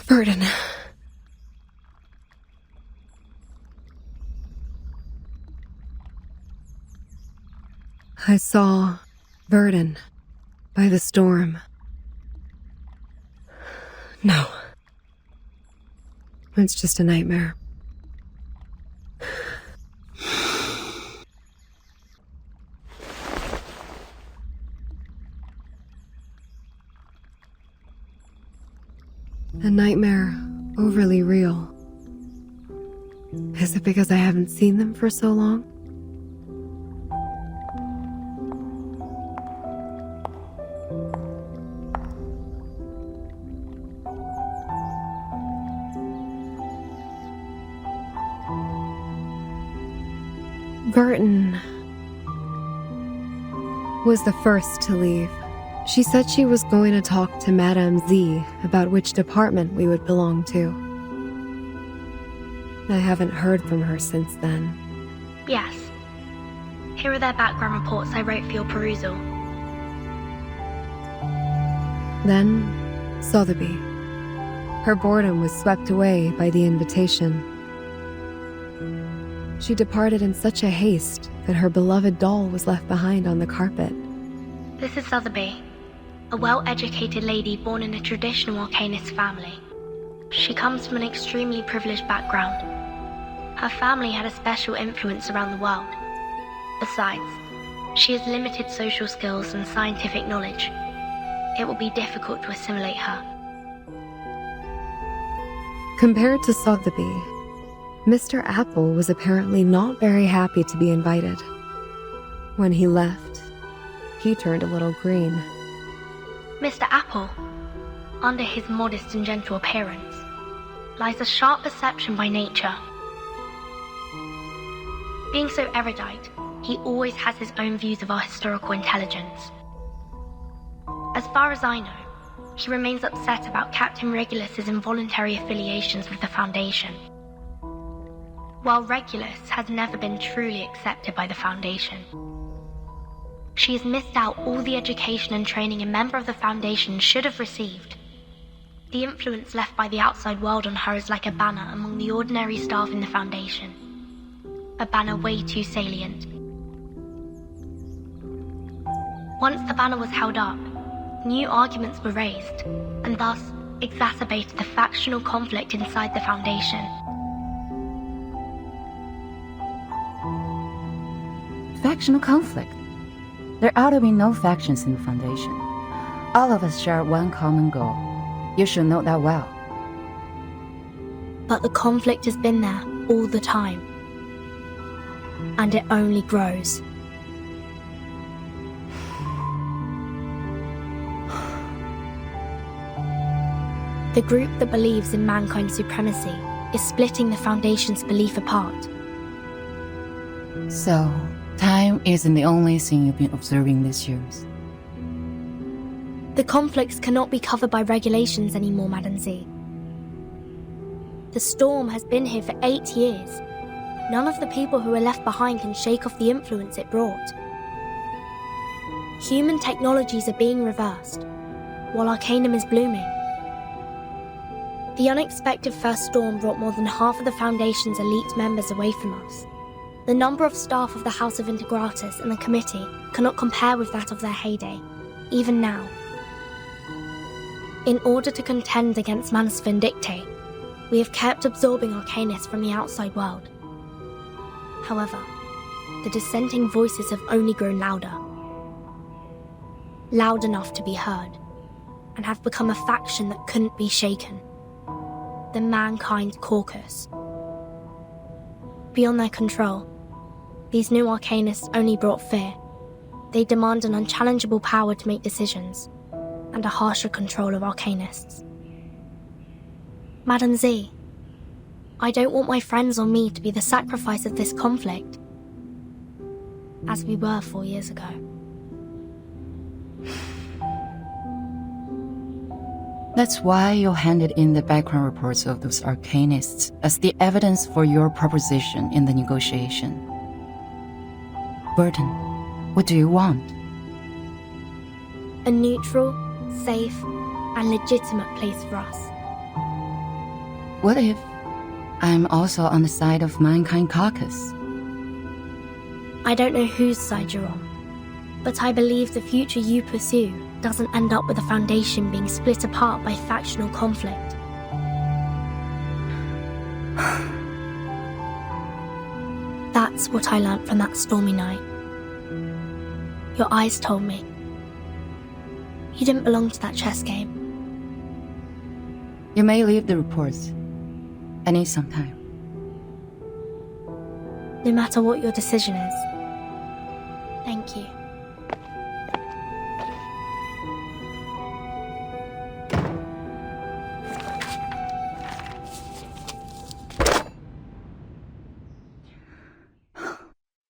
Burden. I saw Burden by the storm. No. It's just a nightmare. A nightmare overly real. Is it because I haven't seen them for so long? Burton was the first to leave. She said she was going to talk to Madame Z about which department we would belong to. I haven't heard from her since then. Yes. Here are their background reports I wrote for your perusal. Then, Sotheby. Her boredom was swept away by the invitation. She departed in such a haste that her beloved doll was left behind on the carpet. This is Sotheby, a well-educated lady born in a traditional Arcanist family. She comes from an extremely privileged background. Her family had a special influence around the world. Besides, she has limited social skills and scientific knowledge. It will be difficult to assimilate her. Compared to Sotheby, Mr. Apple was apparently not very happy to be invited. When he left, he turned a little green. Mr. Apple, under his modest and gentle appearance, lies a sharp perception by nature. Being so erudite, he always has his own views of our historical intelligence. As far as I know, he remains upset about Captain Regulus's involuntary affiliations with the Foundation. While Regulus has never been truly accepted by the Foundation, she has missed out all the education and training a member of the Foundation should have received. The influence left by the outside world on her is like a banner among the ordinary staff in the Foundation. A banner way too salient. Once the banner was held up, new arguments were raised, and thus exacerbated the factional conflict inside the Foundation. Factional conflict? There ought to be no factions in the Foundation. All of us share one common goal. You should know that well. But the conflict has been there all the time. And it only grows. The group that believes in mankind's supremacy is splitting the Foundation's belief apart. So, time isn't the only thing you've been observing these years. The conflicts cannot be covered by regulations anymore, Madam Z. The storm has been here for 8 years. None of the people who are left behind can shake off the influence it brought. Human technologies are being reversed, while Arcanum is blooming. The unexpected first storm brought more than half of the Foundation's elite members away from us. The number of staff of the House of Integratus and the committee cannot compare with that of their heyday, even now. In order to contend against Manus Vindictae, we have kept absorbing Arcanists from the outside world. However, the dissenting voices have only grown louder. Loud enough to be heard, and have become a faction that couldn't be shaken. The Mankind Caucus. Beyond their control, these new Arcanists only brought fear. They demand an unchallengeable power to make decisions, and a harsher control of Arcanists. Madam Z, I don't want my friends or me to be the sacrifice of this conflict, as we were 4 years ago. That's why you handed in the background reports of those Arcanists as the evidence for your proposition in the negotiation. Burton, what do you want? A neutral, safe, and legitimate place for us. What if I'm also on the side of Mankind Caucus? I don't know whose side you're on, but I believe the future you pursue doesn't end up with the Foundation being split apart by factional conflict. That's what I learnt from that stormy night. Your eyes told me. You didn't belong to that chess game. You may leave the reports. I need some time. No matter what your decision is. Thank you.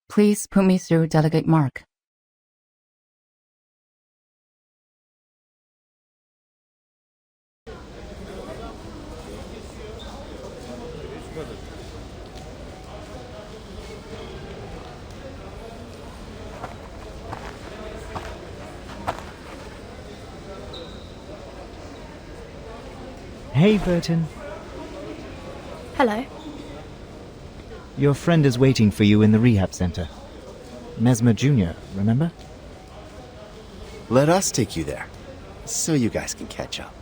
Please put me through Delegate Mark. Hey, Burton. Hello. Your friend is waiting for you in the rehab center. Mesmer Jr., remember? Let us take you there, so you guys can catch up.